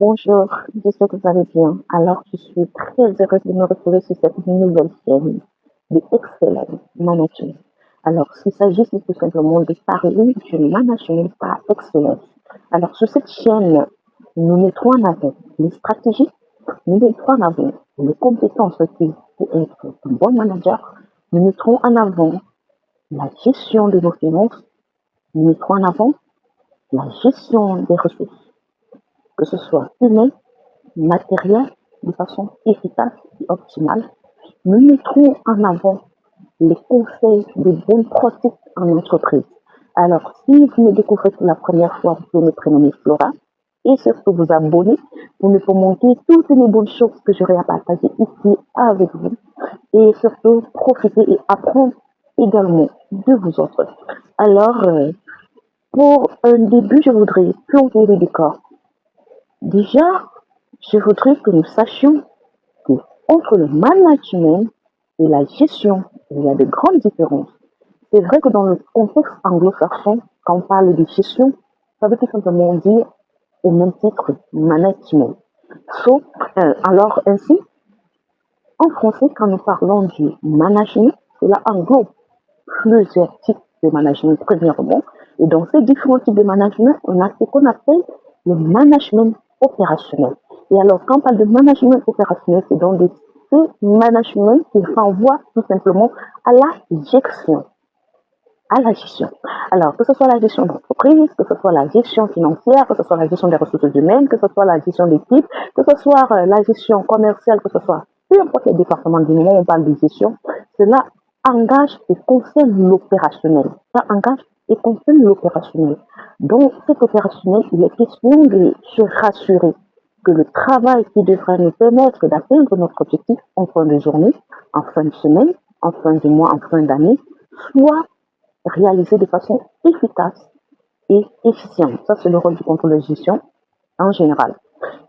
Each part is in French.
Bonjour, j'espère que vous allez bien. Alors, je suis très heureuse de me retrouver sur cette nouvelle chaîne de Excellence Management. Alors, s'il s'agit tout simplement de parler du management par excellence. Alors, sur cette chaîne, nous mettrons en avant les stratégies, nous mettrons en avant les compétences requises pour être un bon manager, nous mettrons en avant la gestion de nos finances, nous mettrons en avant la gestion des ressources, que ce soit humaines, matériel de façon efficace et optimale. Nous mettrons en avant les conseils de bonnes pratiques en entreprise. Alors, si vous me découvrez pour la première fois, vous pouvez me prénommer Flora et surtout vous abonner pour ne pas manquer toutes les bonnes choses que j'aurai à partager ici avec vous et surtout profiter et apprendre également de vous autres. Alors, pour un début, je voudrais planter le décor. Déjà, je voudrais que nous sachions que entre le management et la gestion, il y a de grandes différences. C'est vrai que dans le contexte anglo-saxon, quand on parle de gestion, ça veut tout simplement dire au même titre management. So, alors ainsi, en français, quand nous parlons du management, cela englobe plusieurs types de management premièrement. Et dans ces différents types de management, on a ce qu'on appelle le management opérationnel. Et alors, quand on parle de management opérationnel, c'est donc ce management qui renvoie tout simplement à la gestion. À la gestion. Alors, que ce soit la gestion d'entreprise, que ce soit la gestion financière, que ce soit la gestion des ressources humaines, que ce soit la gestion d'équipe, que ce soit la gestion commerciale, que ce soit peu importe les départements du moment où on parle de gestion, cela engage et concerne l'opérationnel. Ça engage et concerne l'opérationnel. Donc, cet opérationnel, il est question de se rassurer que le travail qui devrait nous permettre d'atteindre notre objectif en fin de journée, en fin de semaine, en fin de mois, en fin d'année, soit réalisé de façon efficace et efficiente. Ça, c'est le rôle du contrôle de gestion en général.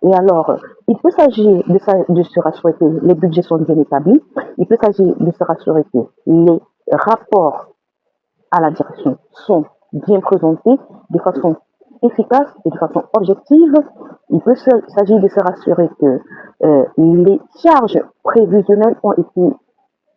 Et alors, il peut s'agir de se rassurer que les budgets sont bien établis, il peut s'agir de se rassurer que les rapports à la direction sont bien présentés de façon efficace et de façon objective. Il peut s'agir de se rassurer que les charges prévisionnelles ont été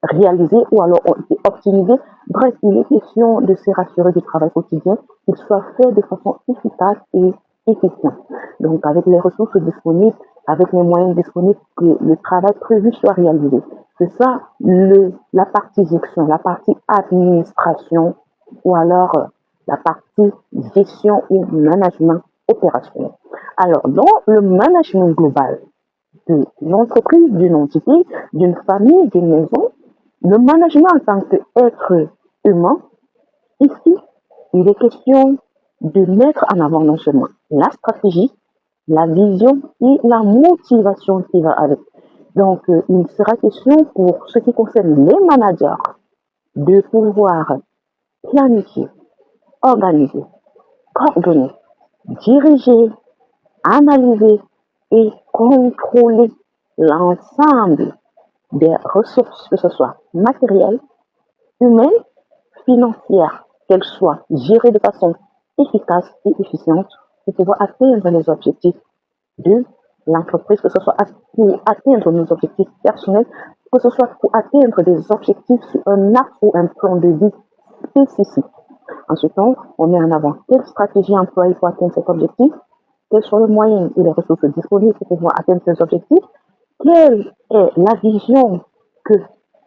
réalisées ou alors ont été optimisées. Bref, il est question de se rassurer du travail quotidien, qu'il soit fait de façon efficace et efficiente. Donc, avec les ressources disponibles, avec les moyens disponibles, que le travail prévu soit réalisé. C'est ça la partie gestion, la partie administration ou alors la partie gestion ou management opérationnel. Alors, dans le management global de l'entreprise, d'une entité, d'une famille, d'une maison, le management en tant qu'être humain, ici, il est question de mettre en avant non seulement la stratégie, la vision et la motivation qui va avec. Donc, il sera question pour ce qui concerne les managers de pouvoir planifier, organiser, coordonner, diriger, analyser et contrôler l'ensemble des ressources, que ce soit matérielles, humaines, financières, qu'elles soient gérées de façon efficace et efficiente pour pouvoir atteindre les objectifs de l'entreprise, que ce soit pour atteindre nos objectifs personnels, que ce soit pour atteindre des objectifs sur un axe ou un plan de vie spécifique. En ce temps, on met en avant quelle stratégie employer pour atteindre cet objectif, quels sont les moyens et les ressources disponibles pour pouvoir atteindre ces objectifs, quelle est la vision que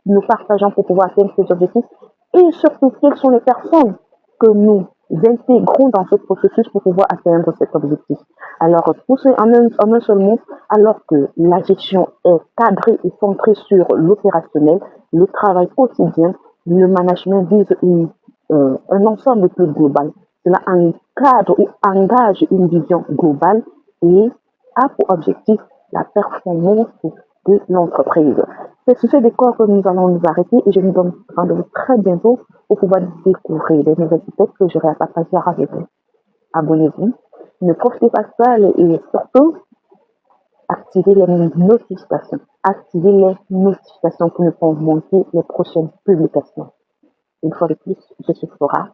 nous partageons pour pouvoir atteindre ces objectifs et surtout quelles sont les personnes que nous intégrons dans ce processus pour pouvoir atteindre cet objectif. Alors, pousser en un seul mot, alors que la gestion est cadrée et centrée sur l'opérationnel, le travail quotidien, le management vise un ensemble plus global. Cela encadre ou engage une vision globale et a pour objectif la performance de l'entreprise. C'est sur ce décor que nous allons nous arrêter et je vous donne rendez-vous très bientôt pour pouvoir découvrir les nouvelles idées que j'aurai à partager avec vous. Abonnez-vous, ne profitez pas seul et surtout, activez les notifications. Activez les notifications pour ne pas manquer les prochaines publications. Une fois de plus, je suis Flora.